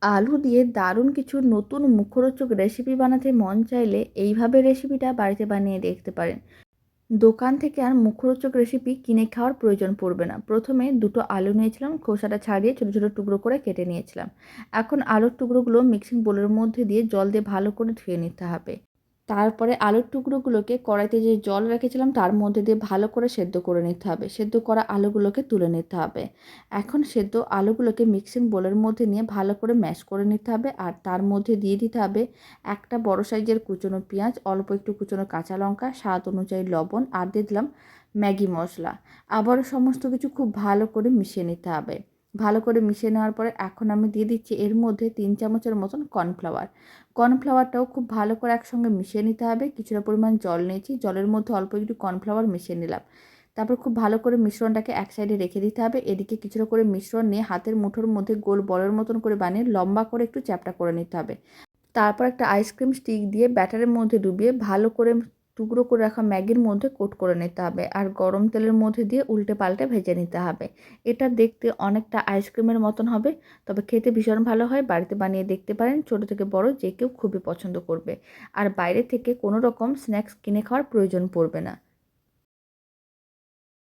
আলু দিয়ে দারুণ কিছু নতুন মুখরোচক রেসিপি বানাতে মন চাইলে এইভাবে রেসিপিটা বাড়িতে বানিয়ে দেখতে পারেন। দোকান থেকে আর মুখরোচক রেসিপি কিনে খাওয়ার প্রয়োজন পড়বে না। প্রথমে দুটো আলু নিয়েছিলাম, খোসাটা ছাড়িয়ে ছোটো ছোটো টুকরো করে কেটে নিয়েছিলাম। এখন আলুর টুকরোগুলো মিক্সিং বোলের মধ্যে দিয়ে জল দিয়ে ভালো করে ধুয়ে নিতে হবে। তারপরে আলুর টুকরোগুলোকে কড়াইতে যে জল রেখেছিলাম তার মধ্যে দিয়ে ভালো করে সেদ্ধ করে নিতে হবে। সেদ্ধ করা আলুগুলোকে তুলে নিতে হবে। এখন সেদ্ধ আলুগুলোকে মিক্সিং বোলের মধ্যে নিয়ে ভালো করে ম্যাশ করে নিতে হবে। আর তার মধ্যে দিয়ে দিতে হবে একটা বড় সাইজের কুচনো পেঁয়াজ, অল্প একটু কুচনো কাঁচা লঙ্কা, স্বাদ অনুযায়ী লবণ, আর দিয়ে দিলাম ম্যাগি মশলা। আবারও সমস্ত কিছু খুব ভালো করে মিশিয়ে নিতে হবে। ভালো করে মিশিয়ে নেওয়ার পরে এখন আমি দিয়ে দিচ্ছি এর মধ্যে 3 চামচের মতন কর্নফ্লাওয়ার। কর্নফ্লাওয়ারটাও খুব ভালো করে একসঙ্গে মিশিয়ে নিতে হবে। কিছুটা পরিমাণ জল নিয়েছি, জলের মধ্যে অল্প একটু কর্নফ্লাওয়ার মিশিয়ে নিলাম। তারপর খুব ভালো করে মিশ্রণটাকে এক সাইডে রেখে দিতে হবে। এদিকে কিছুটা করে মিশ্রণ নিয়ে হাতের মুঠোর মধ্যে গোল বলের মতন করে বানিয়ে লম্বা করে একটু চ্যাপ্টা করে নিতে হবে। তারপর একটা আইসক্রিম স্টিক দিয়ে ব্যাটারের মধ্যে ডুবিয়ে ভালো করে টুকরো করে রাখা ম্যাগির মধ্যে কোট করে নিতে হবে। আর গরম তেলের মধ্যে দিয়ে উল্টে পাল্টে ভেজে নিতে হবে। এটা দেখতে অনেকটা আইসক্রিমের মতন হবে, তবে খেতে ভীষণ ভালো হয়। বাড়িতে বানিয়ে দেখতে পারেন, ছোট থেকে বড় যে কেউ খুবই পছন্দ করবে। আর বাইরে থেকে কোনো রকম স্ন্যাক্স কিনে খাওয়ার প্রয়োজন পড়বে না।